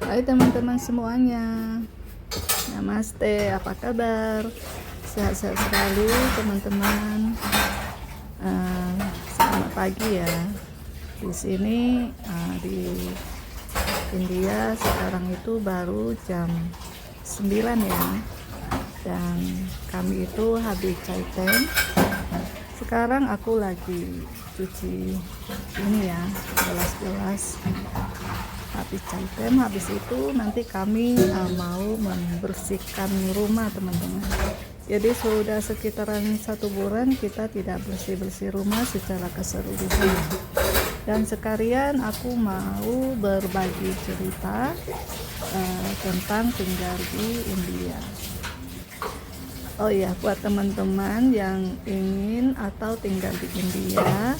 Hai teman-teman semuanya, namaste, apa kabar? Sehat-sehat selalu teman-teman. Selamat pagi ya. Di sini di India sekarang itu baru jam 9 ya. Dan kami itu habis chai time. Sekarang aku lagi cuci ini ya, gelas-gelas. Habis chai time, habis itu nanti kami mau membersihkan rumah teman-teman. Jadi sudah sekitaran 1 bulan kita tidak bersih-bersih rumah secara keseluruhan. Dan sekalian aku mau berbagi cerita tentang tinggal di India. Oh iya, buat teman-teman yang ingin atau tinggal di India,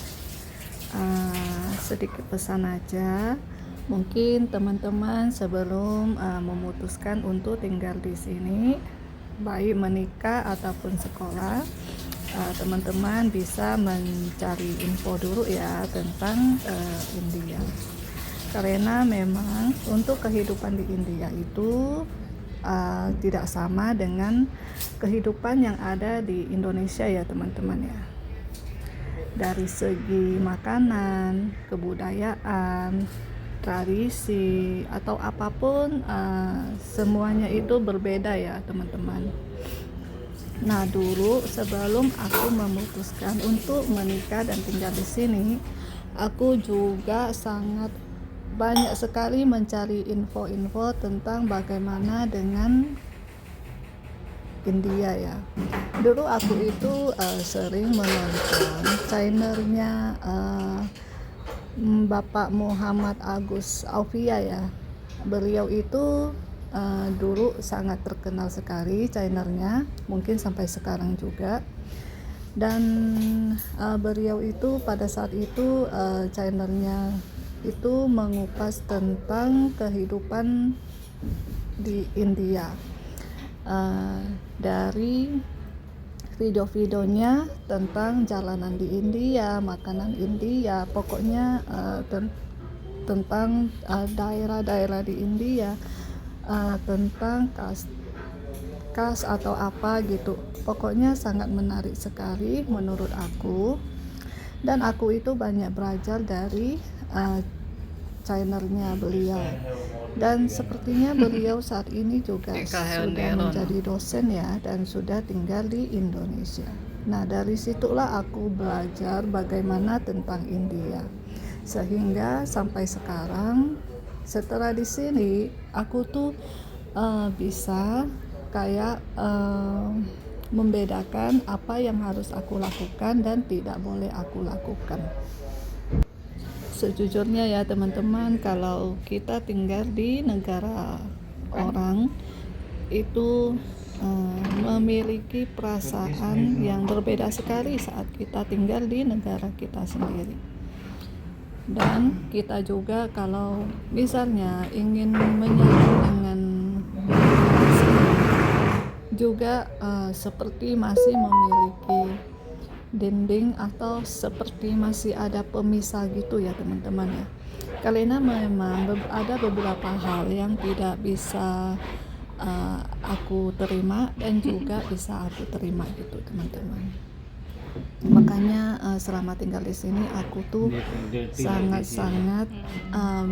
sedikit pesan aja. Mungkin teman-teman sebelum memutuskan untuk tinggal di sini, baik menikah ataupun sekolah, teman-teman bisa mencari info dulu ya tentang India. Karena memang untuk kehidupan di India itu tidak sama dengan kehidupan yang ada di Indonesia ya teman-teman ya. Dari segi makanan, kebudayaan, tradisi atau apapun, semuanya itu berbeda ya teman-teman. Nah, dulu sebelum aku memutuskan untuk menikah dan tinggal di sini, aku juga sangat banyak sekali mencari info-info tentang bagaimana dengan India ya. Dulu aku itu sering menonton channelnya Bapak Muhammad Agus Aufia ya. Beliau itu dulu sangat terkenal sekali channelnya, mungkin sampai sekarang juga. Dan beliau itu pada saat itu channelnya itu mengupas tentang kehidupan di India. Dari video-videonya tentang jalanan di India, makanan India, pokoknya tentang daerah-daerah di India, tentang kas atau apa gitu. Pokoknya sangat menarik sekali menurut aku, dan aku itu banyak belajar dari channelnya beliau. Dan sepertinya beliau saat ini juga sudah menjadi dosen ya, dan sudah tinggal di Indonesia. Nah, dari situlah aku belajar bagaimana tentang India, sehingga sampai sekarang setelah di sini aku tuh bisa kayak membedakan apa yang harus aku lakukan dan tidak boleh aku lakukan. Sejujurnya ya teman-teman, kalau kita tinggal di negara orang itu memiliki perasaan yang berbeda sekali saat kita tinggal di negara kita sendiri. Dan kita juga kalau misalnya ingin menyatu dengan juga seperti masih memiliki dinding atau seperti masih ada pemisah gitu ya teman-teman ya. Karena memang ada beberapa hal yang tidak bisa aku terima dan juga bisa aku terima gitu teman-teman. Makanya selama tinggal di sini aku tuh sangat-sangat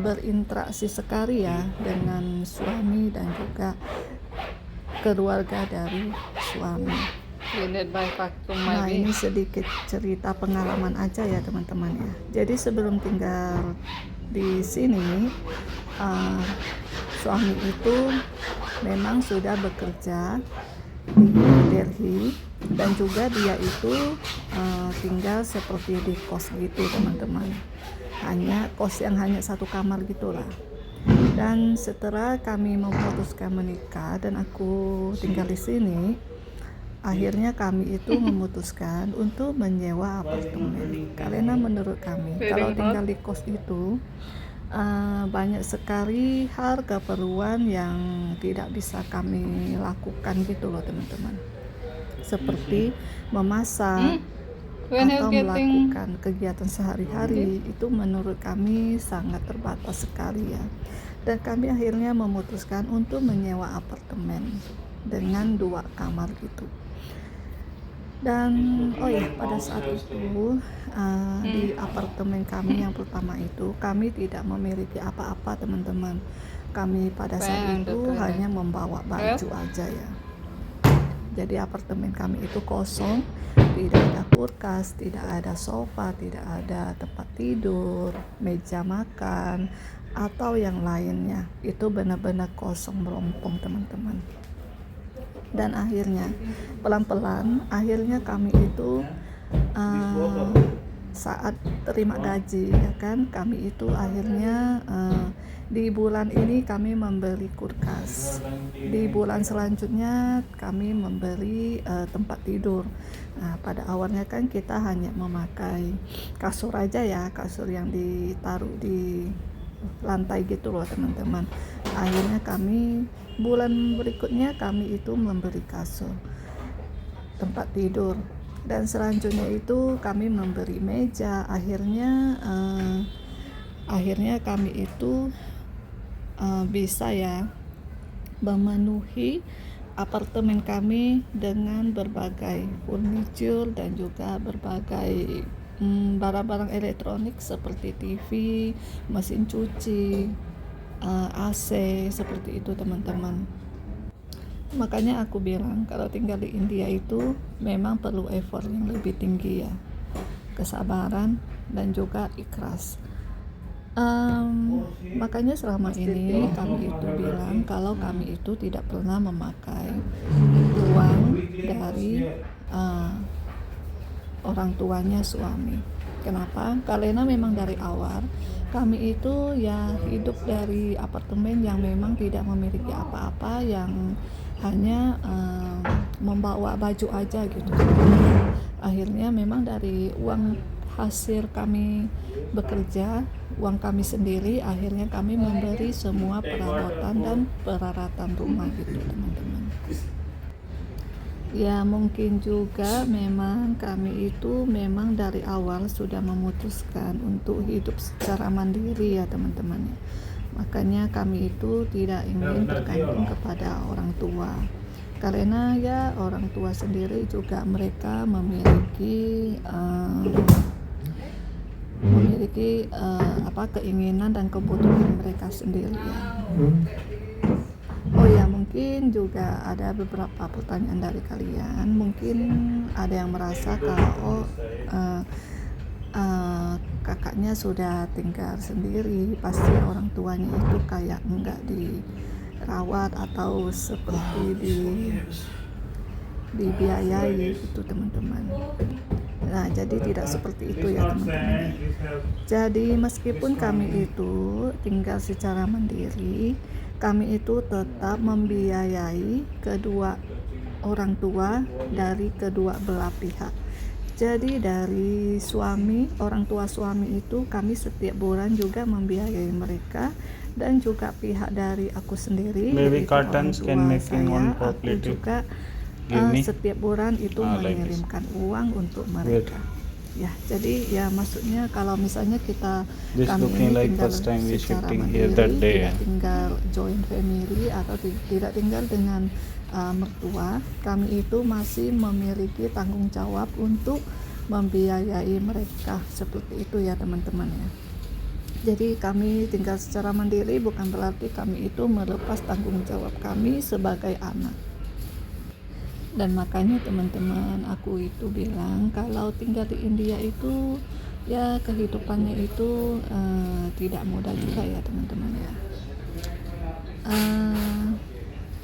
berinteraksi sekali ya dengan suami dan juga keluarga dari suami. Nah, ini sedikit cerita pengalaman aja ya teman-teman ya. Jadi sebelum tinggal di sini, suami itu memang sudah bekerja di Delhi, dan juga dia itu tinggal seperti di kos gitu teman-teman. Hanya kos yang hanya 1 kamar gitulah. Dan setelah kami memutuskan menikah dan aku tinggal di sini, akhirnya kami itu memutuskan untuk menyewa apartemen. Karena menurut kami kalau tinggal di kos itu banyak sekali hal keperluan yang tidak bisa kami lakukan gitu loh teman-teman. Seperti memasak atau melakukan kegiatan sehari-hari itu menurut kami sangat terbatas sekali ya. dan kami akhirnya memutuskan untuk menyewa apartemen dengan 2 kamar gitu. Dan oh ya, pada saat itu di apartemen kami yang pertama itu kami tidak memiliki apa-apa teman-teman. Kami pada saat itu hanya membawa baju aja ya. Jadi apartemen kami itu kosong, tidak ada kulkas, tidak ada sofa, tidak ada tempat tidur, meja makan atau yang lainnya. Itu benar-benar kosong melompong teman-teman. Dan akhirnya pelan-pelan akhirnya kami itu saat terima gaji ya kan, kami itu akhirnya di bulan ini kami membeli kulkas, di bulan selanjutnya kami membeli tempat tidur. Nah, pada awalnya kan kita hanya memakai kasur aja ya, kasur yang ditaruh di lantai gitu loh teman-teman. Akhirnya kami bulan berikutnya kami itu membeli kasur, tempat tidur, dan selanjutnya itu kami membeli meja. Akhirnya kami itu bisa ya memenuhi apartemen kami dengan berbagai furniture dan juga berbagai barang-barang elektronik seperti TV, mesin cuci, AC, seperti itu teman-teman. Makanya aku bilang kalau tinggal di India itu memang perlu effort yang lebih tinggi ya, kesabaran dan juga ikhlas. Makanya selama ini kami itu bilang kalau kami itu tidak pernah memakai uang dari orang tuanya suami. Kenapa? Karena memang dari awal kami itu ya hidup dari apartemen yang memang tidak memiliki apa-apa, yang hanya membawa baju aja gitu. Akhirnya memang dari uang hasil kami bekerja, uang kami sendiri, akhirnya kami memberi semua perabotan dan peralatan rumah gitu teman-teman. Ya mungkin juga memang kami itu memang dari awal sudah memutuskan untuk hidup secara mandiri ya teman-teman. Makanya kami itu tidak ingin bergantung kepada orang tua, karena ya orang tua sendiri juga mereka memiliki keinginan dan kebutuhan mereka sendiri ya. Oh ya, mungkin juga ada beberapa pertanyaan dari kalian. Mungkin ada yang merasa kalau kakaknya sudah tinggal sendiri, pasti orang tuanya itu kayak enggak dirawat atau seperti dibiayai gitu teman-teman. Nah, jadi tidak seperti itu ya teman-teman. Jadi meskipun kami itu tinggal secara mandiri, kami itu tetap membiayai kedua orang tua dari kedua belah pihak. Jadi dari suami, orang tua suami itu kami setiap bulan juga membiayai mereka, dan juga pihak dari aku sendiri, maybe cartons can make in one aku juga setiap bulan itu mengirimkan uang untuk mereka. Ya, jadi ya maksudnya kalau misalnya kami ini like tinggal secara mandiri, tidak tinggal joint family atau tidak tinggal dengan mertua, kami itu masih memiliki tanggung jawab untuk membiayai mereka, seperti itu ya teman-teman ya. Jadi kami tinggal secara mandiri bukan berarti kami itu melepas tanggung jawab kami sebagai anak. Dan makanya teman-teman, aku itu bilang kalau tinggal di India itu ya kehidupannya itu tidak mudah juga ya teman-teman ya.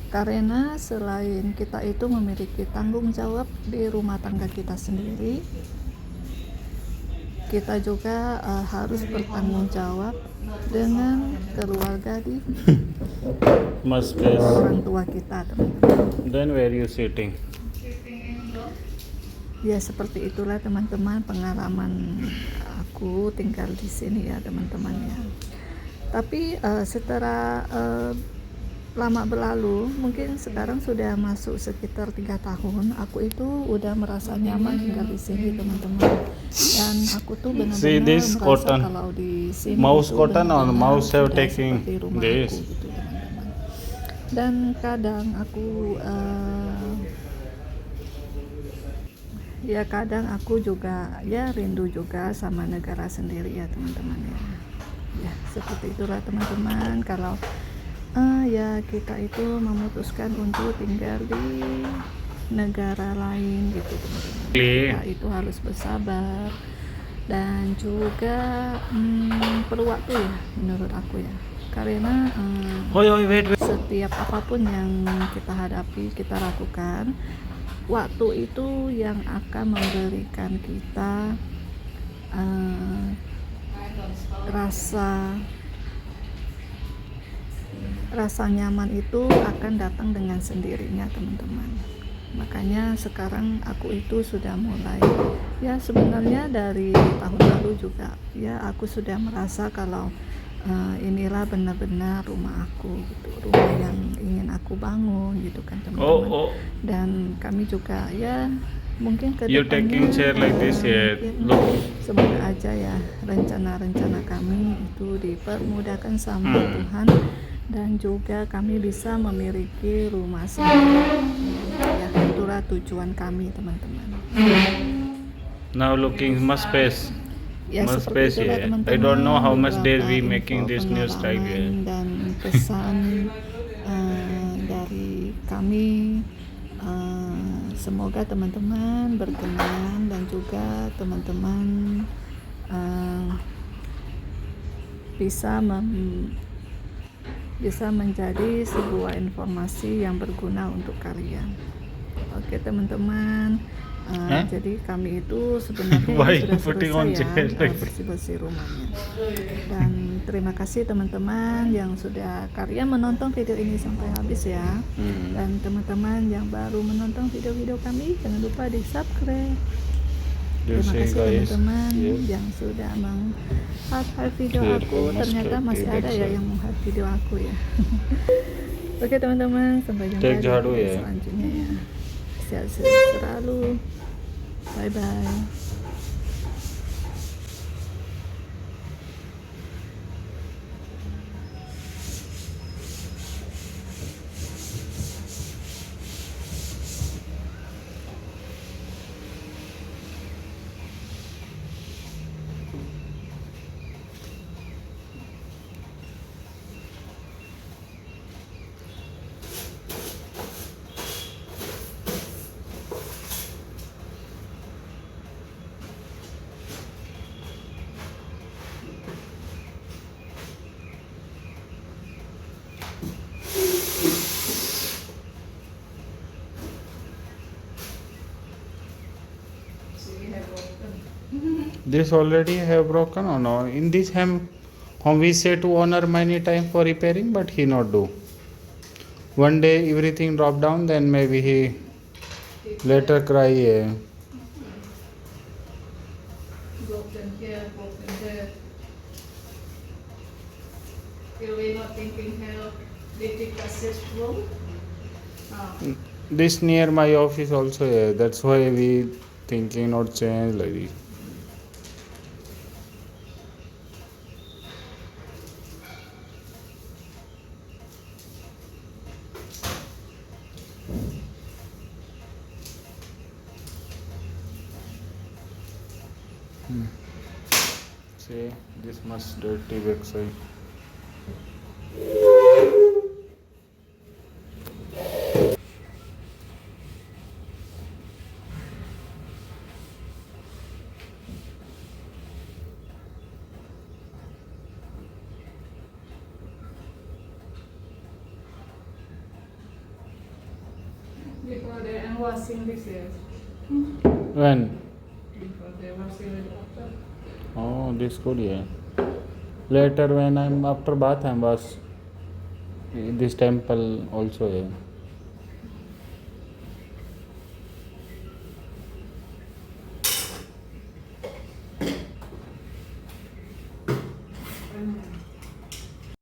Karena selain kita itu memiliki tanggung jawab di rumah tangga kita sendiri, kita juga harus bertanggung jawab dengan keluarga di orang tua kita teman-teman. Then where you sitting? Ya seperti itulah teman-teman pengalaman aku tinggal di sini ya teman-teman ya. Tapi setelah lama berlalu, mungkin sekarang sudah masuk sekitar 3 tahun, aku itu udah merasa nyaman tinggal di sini teman-teman. Dan aku tuh See benar-benar this merasa cotton. kalau di sini Mouse itu cotton or benar-benar mouse have sudah taking seperti rumah this. aku gitu teman-teman. Dan kadang aku kadang aku juga ya rindu juga sama negara sendiri ya teman-teman ya. Ya seperti itulah teman-teman, kalau ya kita itu memutuskan untuk tinggal di negara lain gitu teman-teman. Kita itu harus bersabar dan juga perlu waktu ya menurut aku ya, karena Wait. setiap apapun yang kita hadapi, kita lakukan, waktu itu yang akan memberikan kita rasa nyaman itu akan datang dengan sendirinya teman-teman. Makanya sekarang aku itu sudah mulai, ya sebenarnya dari tahun lalu juga ya, aku sudah merasa kalau inilah benar-benar rumah aku gitu, rumah yang ingin aku bangun gitu kan teman-teman. Dan kami juga ya mungkin You taking chair like this here. Look. semoga aja ya rencana-rencana kami itu dipermudahkan sama Tuhan, dan juga kami bisa memiliki rumah sendiri. Ya itulah tujuan kami teman-teman. Now looking much space. Ya Much seperti space itulah here. teman-teman, I don't know how much days beberapa we making info this new strike here. pengalaman dan pesan dari kami. Semoga teman-teman berkenan dan juga teman-teman bisa menjadi sebuah informasi yang berguna untuk kalian. Oke teman-teman, jadi kami itu sebenarnya Why sudah putting on chair selesai ya like bersih-bersih rumahnya. Dan terima kasih teman-teman yang sudah kalian menonton video ini sampai habis ya. Dan teman-teman yang baru menonton video-video kami, jangan lupa di subscribe. Terima kasih teman-teman yang sudah meng-like video aku. Ternyata masih ada ya yang meng-like video aku ya. Oke teman-teman, sampai jumpa di video selanjutnya ya. Sehat-sehat selalu. Bye bye. This already have broken or no? In this home we say to owner many time for repairing, but he not do. One day everything drop down, then maybe he later cry. Broken here, broken there. We're not thinking how they take us wrong. This near my office also. That's why we thinking not change like this. See, this much dirty backside. Before they are washing dishes. When? Before they washing it. Oh, this good. Later when I'm after bath, I'm was this temple also.